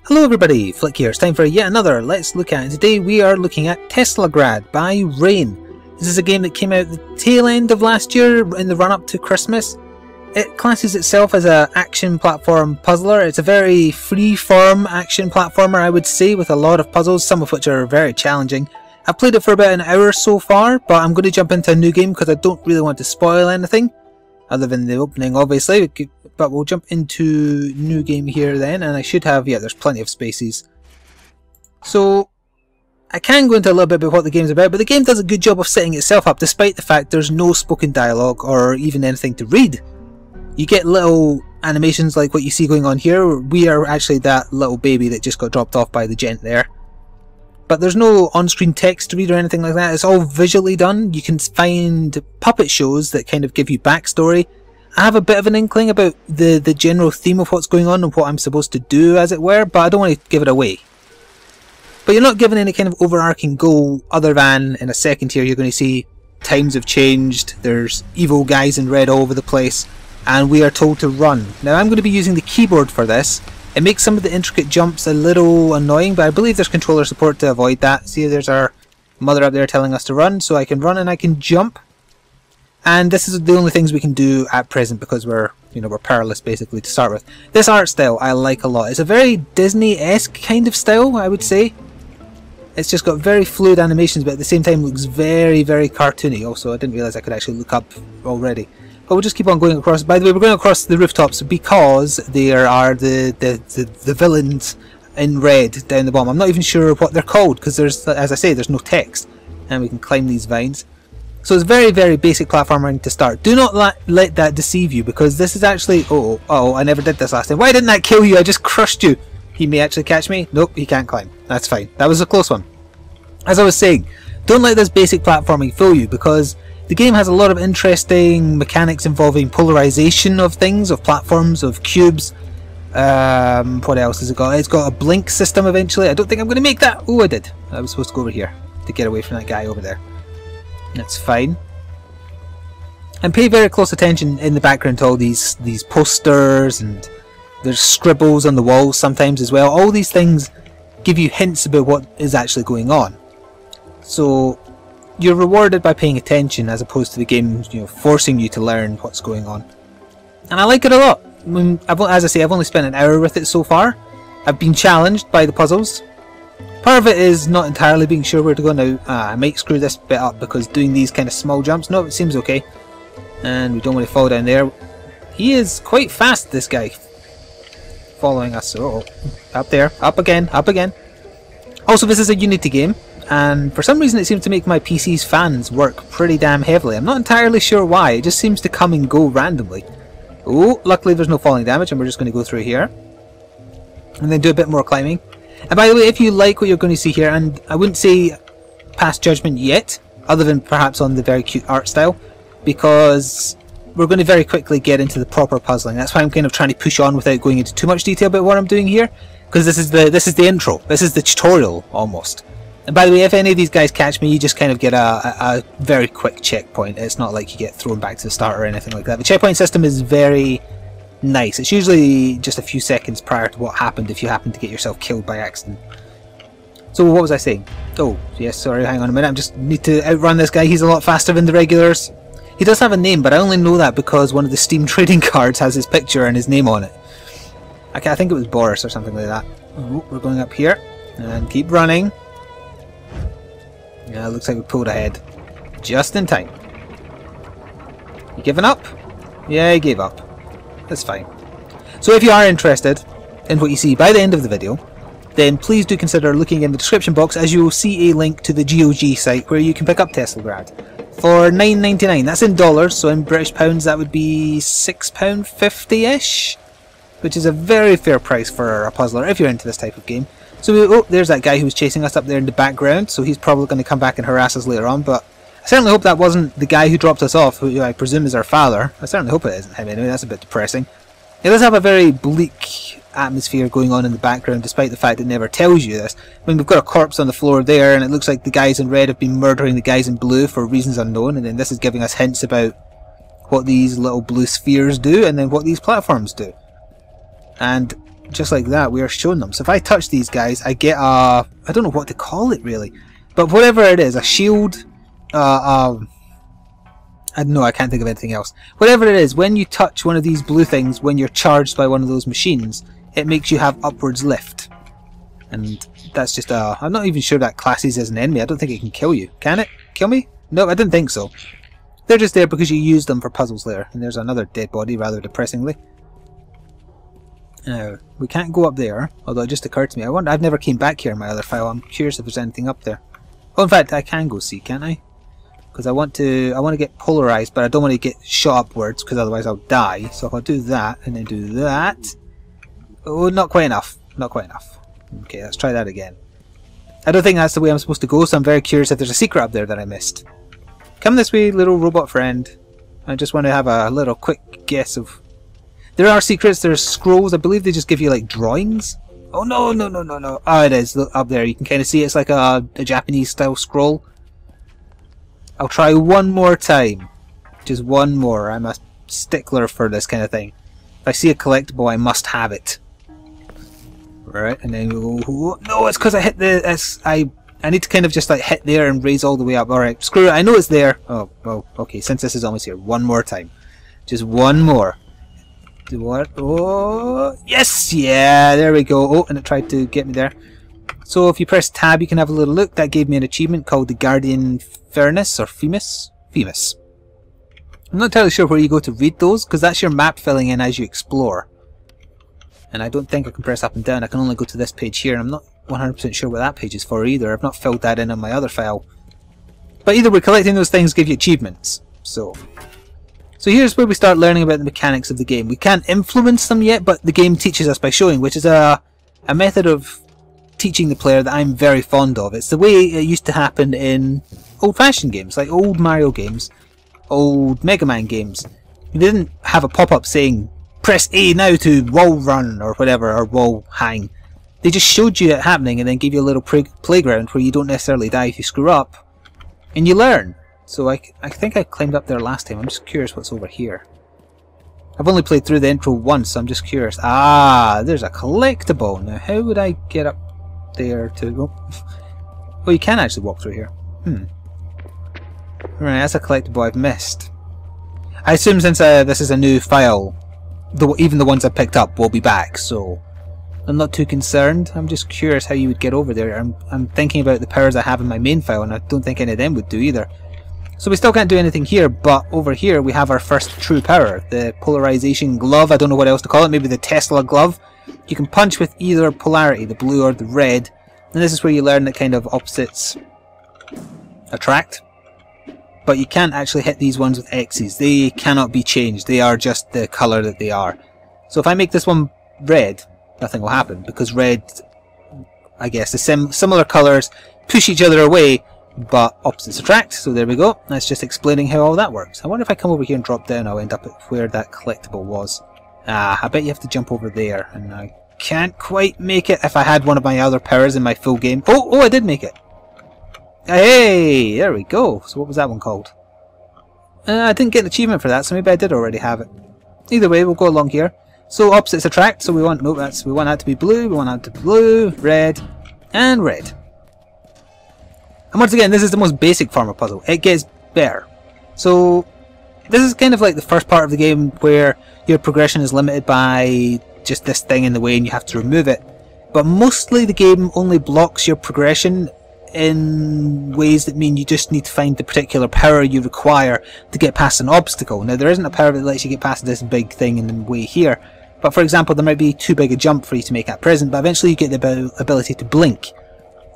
Hello everybody, Flik here. It's time for yet another Let's Look At. Today we are looking at Teslagrad by Rain. This is a game that came out the tail end of last year in the run up to Christmas. It classes itself as an action platform puzzler. It's a very free-form action platformer, I would say, with a lot of puzzles, some of which are very challenging. I've played it for about an hour so far, but I'm going to jump into a new game because I don't really want to spoil anything, other than the opening obviously. But we'll jump into new game here then, and I should have, yeah, there's plenty of spaces. So I can go into a little bit about what the game's about, but the game does a good job of setting itself up despite the fact there's no spoken dialogue or even anything to read. You get little animations like what you see going on here. We are actually that little baby that just got dropped off by the gent there. But there's no on-screen text to read or anything like that. It's all visually done. You can find puppet shows that kind of give you backstory. I have a bit of an inkling about the general theme of what's going on and what I'm supposed to do, as it were, but I don't want to give it away. But you're not given any kind of overarching goal other than, in a second here, you're going to see times have changed, there's evil guys in red all over the place, and we are told to run. Now I'm going to be using the keyboard for this. It makes some of the intricate jumps a little annoying, but I believe there's controller support to avoid that. See, there's our mother up there telling us to run, so I can run and I can jump. And this is the only things we can do at present because we're powerless basically to start with. This art style I like a lot. It's a very Disney-esque kind of style, I would say. It's just got very fluid animations, but at the same time looks very, very cartoony. Also, I didn't realise I could actually look up already. But we'll just keep on going across. By the way, we're going across the rooftops because there are the villains in red down the bottom. I'm not even sure what they're called because there's, as I say, there's no text. And we can climb these vines. So it's very, very basic platforming to start. Do not let that deceive you, because this is actually... Oh, I never did this last time. Why didn't that kill you? I just crushed you. He may actually catch me. Nope, he can't climb. That's fine. That was a close one. As I was saying, don't let this basic platforming fool you, because the game has a lot of interesting mechanics involving polarization of things, of platforms, of cubes. What else has it got? It's got a blink system eventually. I don't think I'm going to make that. Oh, I did. I was supposed to go over here to get away from that guy over there. That's fine. And pay very close attention in the background to all these posters, and there's scribbles on the walls sometimes as well. All these things give you hints about what is actually going on. So you're rewarded by paying attention as opposed to the game, forcing you to learn what's going on. And I like it a lot. I mean, as I say, I've only spent an hour with it so far. I've been challenged by the puzzles. Part of it is not entirely being sure where to go now. I might screw this bit up because doing these kind of small jumps. No, it seems okay. And we don't want to fall down there. He is quite fast, this guy. Following us. Oh, up there. Up again. Up again. Also, this is a Unity game. And for some reason it seems to make my PC's fans work pretty damn heavily. I'm not entirely sure why. It just seems to come and go randomly. Oh, luckily there's no falling damage and we're just going to go through here. And then do a bit more climbing. And by the way, if you like what you're going to see here, and I wouldn't say pass judgment yet, other than perhaps on the very cute art style, because we're going to very quickly get into the proper puzzling. That's why I'm kind of trying to push on without going into too much detail about what I'm doing here, because this is the intro. This is the tutorial almost. And by the way, if any of these guys catch me, you just kind of get a very quick checkpoint. It's not like you get thrown back to the start or anything like that. The checkpoint system is very nice. It's usually just a few seconds prior to what happened if you happen to get yourself killed by accident. So what was I saying? Oh, yes, sorry, hang on a minute. I just need to outrun this guy. He's a lot faster than the regulars. He does have a name, but I only know that because one of the Steam trading cards has his picture and his name on it. I think it was Boris or something like that. Oh, we're going up here. And keep running. Yeah, looks like we pulled ahead. Just in time. You giving up? Yeah, he gave up. That's fine. So if you are interested in what you see by the end of the video, then please do consider looking in the description box, as you will see a link to the GOG site where you can pick up Teslagrad for $9.99. That's in dollars, so in British pounds that would be £6.50-ish, which is a very fair price for a puzzler if you're into this type of game. So there's that guy who was chasing us up there in the background, so he's probably going to come back and harass us later on, but I certainly hope that wasn't the guy who dropped us off, who I presume is our father. I certainly hope it isn't him anyway. That's a bit depressing. It does have a very bleak atmosphere going on in the background, despite the fact it never tells you this. I mean, we've got a corpse on the floor there, and it looks like the guys in red have been murdering the guys in blue for reasons unknown, and then this is giving us hints about what these little blue spheres do, and then what these platforms do. And just like that, we are shown them. So if I touch these guys, I get a... I don't know what to call it really. But whatever it is, a shield, I don't know, I can't think of anything else. Whatever it is, when you touch one of these blue things, when you're charged by one of those machines, it makes you have upwards lift. And that's just a... I'm not even sure that classes as an enemy. I don't think it can kill you. Can it kill me? No, I didn't think so. They're just there because you use them for puzzles there. And there's another dead body, rather depressingly. Now, we can't go up there, although it just occurred to me. I've never came back here in my other file. I'm curious if there's anything up there. Oh, in fact, I can go see, can't I? Because I want to get polarized, but I don't want to get shot upwards, because otherwise I'll die. So if I'll do that, and then do that... Oh, not quite enough. Not quite enough. Okay, let's try that again. I don't think that's the way I'm supposed to go, so I'm very curious if there's a secret up there that I missed. Come this way, little robot friend. I just want to have a little quick guess of... There are secrets, there's scrolls. I believe they just give you, like, drawings. Oh, no, no, no, no, no. Oh, it is. Look, up there. You can kind of see it's like a Japanese-style scroll. I'll try one more time. Just one more. I'm a stickler for this kind of thing. If I see a collectible, I must have it. Right, and then we go... No, it's because I hit the... I need to kind of just like hit there and raise all the way up. Alright, screw it. I know it's there. Oh, well, okay, since this is almost here. One more time. Just one more. Do what? Oh, yes! Yeah, there we go. Oh, and it tried to get me there. So if you press tab, you can have a little look. That gave me an achievement called the Guardian Furnace, or Femus? Femus. I'm not entirely sure where you go to read those, because that's your map filling in as you explore. And I don't think I can press up and down. I can only go to this page here, and I'm not 100% sure what that page is for either. I've not filled that in on my other file. But either way, collecting those things give you achievements. So here's where we start learning about the mechanics of the game. We can't influence them yet, but the game teaches us by showing, which is a method of teaching the player that I'm very fond of. It's the way it used to happen in old-fashioned games, like old Mario games, old Mega Man games. You didn't have a pop-up saying, press A now to wall run, or whatever, or wall hang. They just showed you it happening and then gave you a little playground where you don't necessarily die if you screw up, and you learn. So I think I climbed up there last time. I'm just curious what's over here. I've only played through the intro once, so I'm just curious. Ah, there's a collectible. Now, how would I get up there to... Oh, you can actually walk through here. Right, that's a collectible I've missed. I assume since this is a new file, even the ones I picked up will be back, so... I'm not too concerned. I'm just curious how you would get over there. I'm thinking about the powers I have in my main file, and I don't think any of them would do either. So we still can't do anything here, but over here we have our first true power, the polarization glove. I don't know what else to call it, maybe the Tesla glove. You can punch with either polarity, the blue or the red, and this is where you learn that kind of opposites attract. But you can't actually hit these ones with X's. They cannot be changed. They are just the colour that they are. So if I make this one red, nothing will happen, because red, I guess, the similar colours push each other away, but opposites attract. So there we go. That's just explaining how all that works. I wonder if I come over here and drop down, I'll end up at where that collectible was. Ah, I bet you have to jump over there, and I can't quite make it if I had one of my other powers in my full game. Oh, I did make it. Hey, there we go. So what was that one called? I didn't get an achievement for that, so maybe I did already have it. Either way, we'll go along here. So opposites attract, so we want that to be blue, we want that to be blue, red, and red. And once again, this is the most basic form of puzzle. It gets better. So this is kind of like the first part of the game where your progression is limited by just this thing in the way and you have to remove it. But mostly the game only blocks your progression in ways that mean you just need to find the particular power you require to get past an obstacle. Now there isn't a power that lets you get past this big thing in the way here, but for example there might be too big a jump for you to make at present, but eventually you get the ability to blink,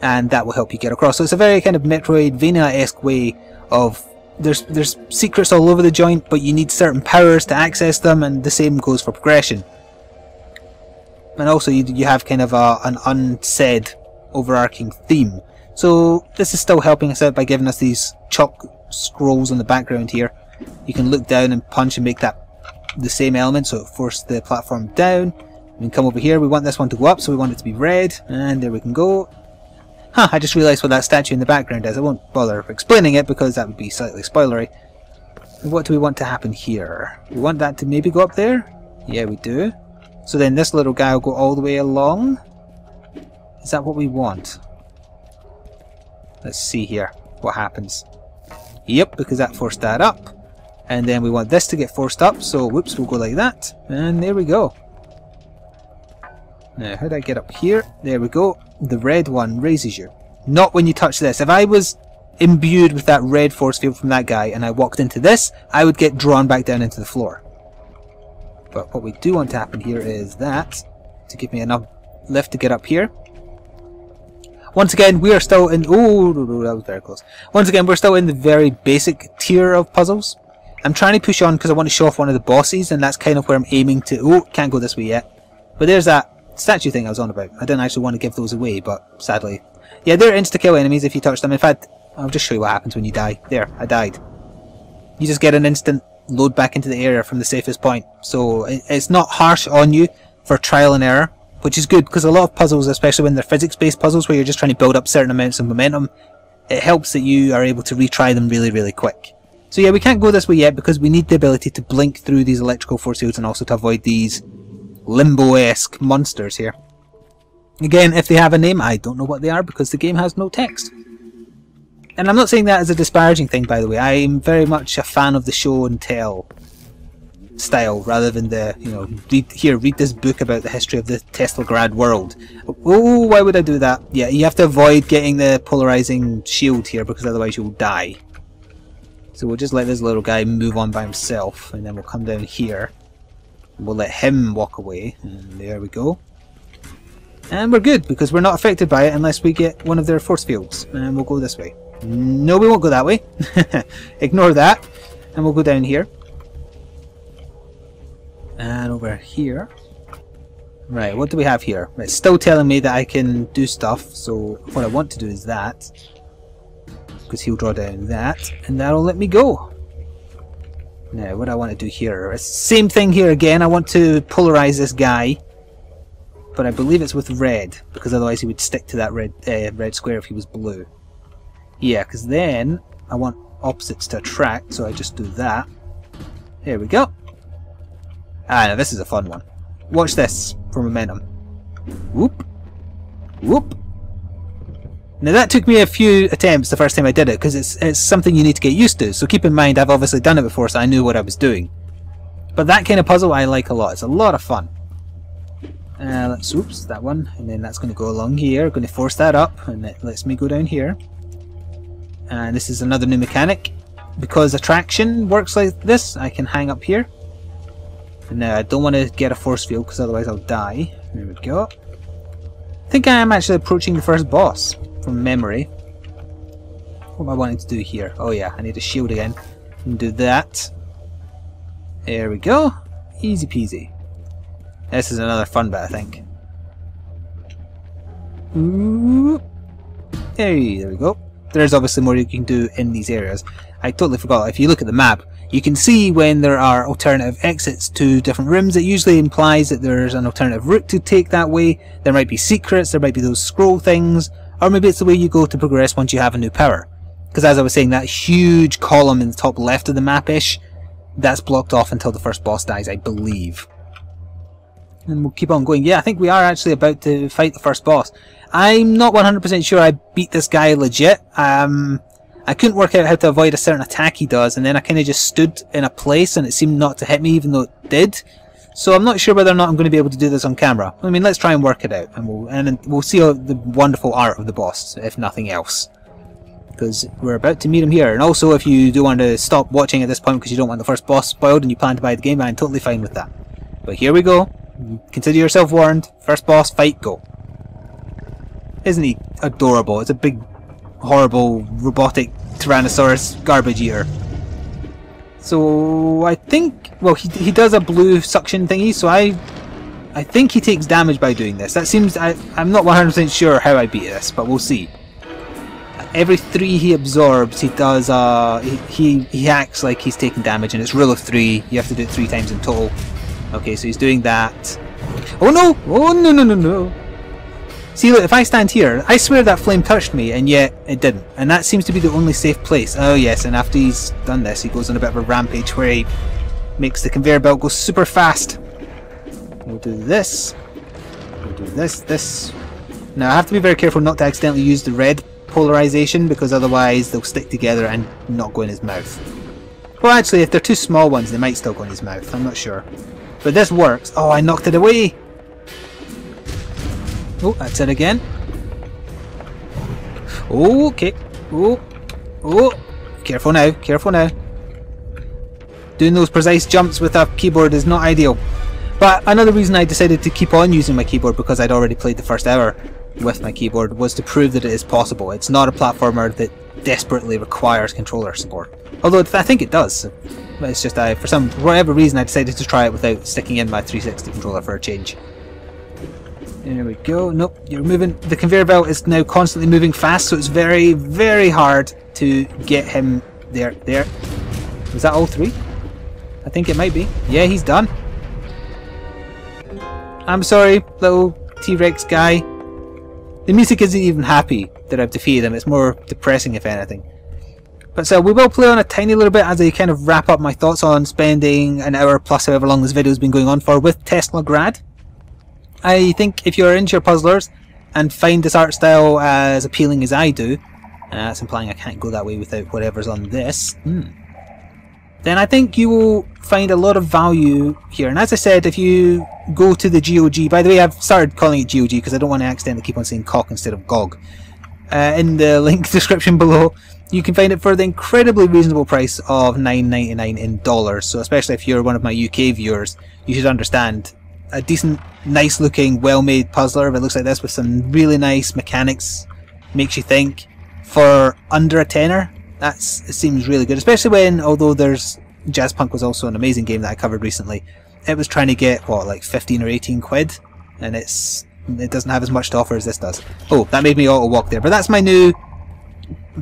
and that will help you get across. So it's a very kind of Metroidvania-esque way of there's secrets all over the joint, but you need certain powers to access them, and the same goes for progression. And also you have kind of an unsaid overarching theme. So this is still helping us out by giving us these chalk scrolls in the background here. You can look down and punch and make that the same element, so it forces the platform down. We can come over here, we want this one to go up, so we want it to be red, and there we can go. Huh, I just realised what that statue in the background is. I won't bother explaining it because that would be slightly spoilery. What do we want to happen here? We want that to maybe go up there? Yeah, we do. So then this little guy will go all the way along. Is that what we want? Let's see here what happens. Yep, because that forced that up. And then we want this to get forced up, so whoops, we'll go like that. And there we go. Now, how do I get up here? There we go. The red one raises you. Not when you touch this. If I was imbued with that red force field from that guy and I walked into this, I would get drawn back down into the floor. But what we do want to happen here is that, to give me enough lift to get up here. Once again, we are still in... Oh, that was very close. Once again, we're still in the very basic tier of puzzles. I'm trying to push on because I want to show off one of the bosses, and that's kind of where I'm aiming to... Oh, can't go this way yet. But there's that statue thing I was on about. I didn't actually want to give those away, but sadly... Yeah, they're insta-kill enemies if you touch them. In fact, I'll just show you what happens when you die. There, I died. You just get an instant load back into the area from the safest point. So it's not harsh on you for trial and error, which is good, because a lot of puzzles, especially when they're physics-based puzzles where you're just trying to build up certain amounts of momentum, it helps that you are able to retry them really, really quick. So yeah, we can't go this way yet because we need the ability to blink through these electrical force fields and also to avoid these limbo-esque monsters here. Again, if they have a name, I don't know what they are because the game has no text. And I'm not saying that as a disparaging thing, by the way. I'm very much a fan of the show and tell style rather than the, you know, read this book about the history of the Teslagrad world. Oh, why would I do that? Yeah, you have to avoid getting the polarizing shield here because otherwise you'll die. So we'll just let this little guy move on by himself, and then we'll come down here. And we'll let him walk away, and there we go. And we're good because we're not affected by it unless we get one of their force fields. And we'll go this way. No, we won't go that way. Ignore that. And we'll go down here. And over here. Right, what do we have here? It's still telling me that I can do stuff, so what I want to do is that. Because he'll draw down that, and that'll let me go. Now, what do I want to do here? It's the same thing here again. I want to polarize this guy. But I believe it's with red, because otherwise he would stick to that red square if he was blue. Yeah, because then I want opposites to attract, so I just do that. There we go. Ah, now this is a fun one. Watch this for momentum. Whoop. Whoop. Now that took me a few attempts the first time I did it, because it's something you need to get used to. So keep in mind, I've obviously done it before, so I knew what I was doing. But that kind of puzzle I like a lot. It's a lot of fun. Let's, oops, that one, and then that's going to go along here. Going to force that up, and it lets me go down here. And this is another new mechanic. Because attraction works like this, I can hang up here. And now I don't want to get a force field, because otherwise I'll die. There we go. I think I am actually approaching the first boss, from memory. What am I wanting to do here? Oh yeah, I need a shield again. And do that. There we go. Easy peasy. This is another fun bit, I think. Ooh. Hey, there we go. There's obviously more you can do in these areas. I totally forgot. If you look at the map, you can see when there are alternative exits to different rooms. It usually implies that there's an alternative route to take that way. There might be secrets, there might be those scroll things, or maybe it's the way you go to progress once you have a new power. Because as I was saying, that huge column in the top left of the map-ish, that's blocked off until the first boss dies, I believe. And we'll keep on going. Yeah, I think we are actually about to fight the first boss. I'm not 100% sure I beat this guy legit. I couldn't work out how to avoid a certain attack he does, and then I kind of just stood in a place and it seemed not to hit me even though it did. So I'm not sure whether or not I'm going to be able to do this on camera. I mean, let's try and work it out, and we'll see the wonderful art of the boss, if nothing else. Because we're about to meet him here. And also, if you do want to stop watching at this point because you don't want the first boss spoiled and you plan to buy the game, I'm totally fine with that. But here we go. Consider yourself warned. First boss fight, go. Isn't he adorable? It's a big, horrible, robotic Tyrannosaurus garbage eater. So I think, well, he does a blue suction thingy, so I think he takes damage by doing this. That seems, I'm not 100% sure how I beat this, but we'll see. Every 3 he absorbs, he does, he acts like he's taking damage, and it's rule of 3. You have to do it 3 times in total. Okay, so he's doing that. Oh no! Oh no no no no! See, look, if I stand here, I swear that flame touched me, and yet it didn't. And that seems to be the only safe place. Oh yes, and after he's done this, he goes on a bit of a rampage where he makes the conveyor belt go super fast. We'll do this. We'll do this. Now I have to be very careful not to accidentally use the red polarization, because otherwise they'll stick together and not go in his mouth. Well, actually, if they're two small ones, they might still go in his mouth. I'm not sure. But this works. Oh, I knocked it away! Oh, that's it again. Oh, okay. Oh. Careful now, careful now. Doing those precise jumps with a keyboard is not ideal. But another reason I decided to keep on using my keyboard, because I'd already played the first hour with my keyboard, was to prove that it is possible. It's not a platformer that desperately requires controller support. Although I think it does. It's just for whatever reason I decided to try it without sticking in my 360 controller for a change. There we go. Nope, you're moving. The conveyor belt is now constantly moving fast, so it's very, very hard to get him there. There. Was that all three? I think it might be. Yeah, he's done. I'm sorry, little T-Rex guy. The music isn't even happy that I've defeated him. It's more depressing, if anything. But so we will play on a tiny little bit as I kind of wrap up my thoughts on spending an hour plus however long this video's been going on for with Teslagrad. I think if you're into your puzzlers and find this art style as appealing as I do, that's implying I can't go that way without whatever's on this, then I think you will find a lot of value here. And as I said, if you go to the GOG, by the way, I've started calling it GOG because I don't want to accidentally keep on saying cock instead of GOG. In the link description below, you can find it for the incredibly reasonable price of $9.99 in dollars. So especially if you're one of my UK viewers, you should understand a decent, nice looking, well made puzzler that looks like this with some really nice mechanics, makes you think, for under a tenner. It seems really good, especially when, although Jazzpunk was also an amazing game that I covered recently, it was trying to get, what, like 15 or 18 quid, and it doesn't have as much to offer as this does. Oh, that made me auto walk there, but that's my new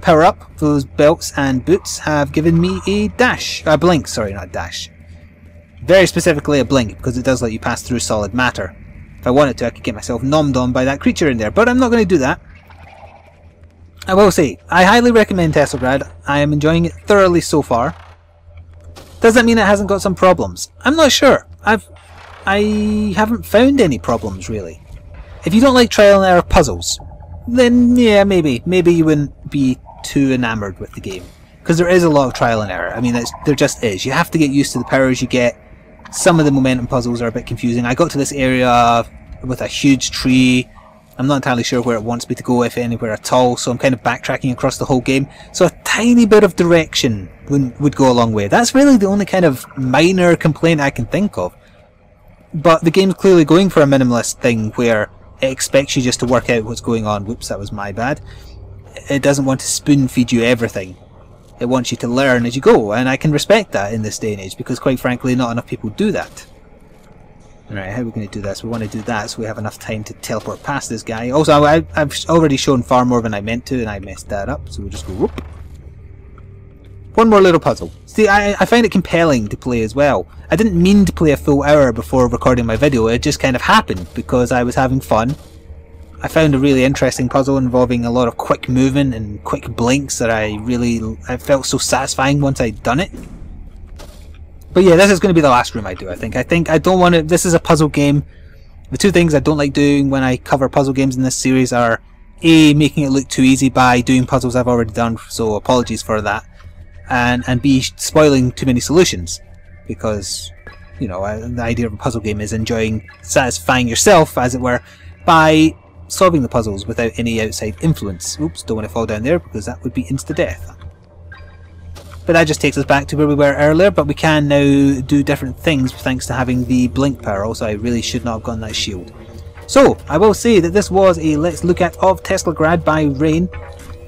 power up. Those belts and boots have given me a blink, sorry, not a dash. Very specifically a blink, because it does let you pass through solid matter. If I wanted to, I could get myself nommed on by that creature in there, but I'm not going to do that. I will say, I highly recommend Teslagrad. I am enjoying it thoroughly so far. Does that mean it hasn't got some problems? I'm not sure. I haven't found any problems, really. If you don't like trial and error puzzles, then yeah, maybe you wouldn't be too enamoured with the game. Because there is a lot of trial and error. I mean, there just is. You have to get used to the powers you get. Some of the momentum puzzles are a bit confusing. I got to this area with a huge tree. I'm not entirely sure where it wants me to go, if anywhere at all, so I'm kind of backtracking across the whole game. So a tiny bit of direction would go a long way. That's really the only kind of minor complaint I can think of. But the game's clearly going for a minimalist thing where it expects you just to work out what's going on. Whoops, that was my bad. It doesn't want to spoon feed you everything. It wants you to learn as you go, and I can respect that in this day and age, because quite frankly not enough people do that. Right, how are we going to do this? We want to do that so we have enough time to teleport past this guy. Also, I've already shown far more than I meant to, and I messed that up, so we'll just go whoop. One more little puzzle. See, I find it compelling to play as well. I didn't mean to play a full hour before recording my video, it just kind of happened because I was having fun. I found a really interesting puzzle involving a lot of quick movement and quick blinks that I felt so satisfying once I'd done it. But yeah, this is going to be the last room I do, I think. I don't want to... This is a puzzle game. The two things I don't like doing when I cover puzzle games in this series are A, making it look too easy by doing puzzles I've already done, so apologies for that. And B, spoiling too many solutions. Because, you know, the idea of a puzzle game is satisfying yourself, as it were, by solving the puzzles without any outside influence. Oops, don't want to fall down there because that would be insta-death. But that just takes us back to where we were earlier, but we can now do different things thanks to having the blink power. Also, I really should not have gotten that shield. So, I will say that this was a Let's Look At of Teslagrad by Rain.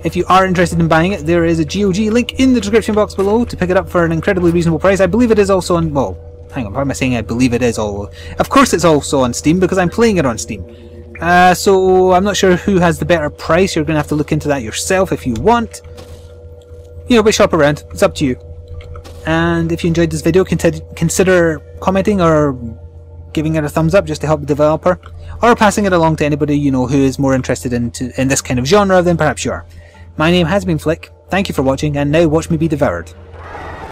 If you are interested in buying it, there is a GOG link in the description box below to pick it up for an incredibly reasonable price. I believe it is also on... Well, hang on, why am I saying I believe it is all... Of course it's also on Steam, because I'm playing it on Steam. So, I'm not sure who has the better price. You're going to have to look into that yourself if you want. You know, but shop around. It's up to you. And if you enjoyed this video, consider commenting or giving it a thumbs up just to help the developer, or passing it along to anybody you know who is more interested in this kind of genre than perhaps you are. My name has been Flik. Thank you for watching, and now watch me be devoured.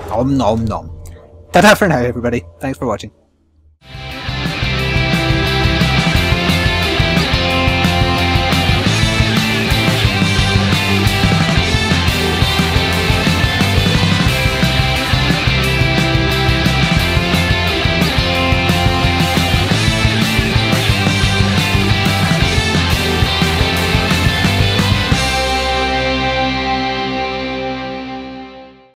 Nom nom nom. Ta-ta for now, everybody. Thanks for watching.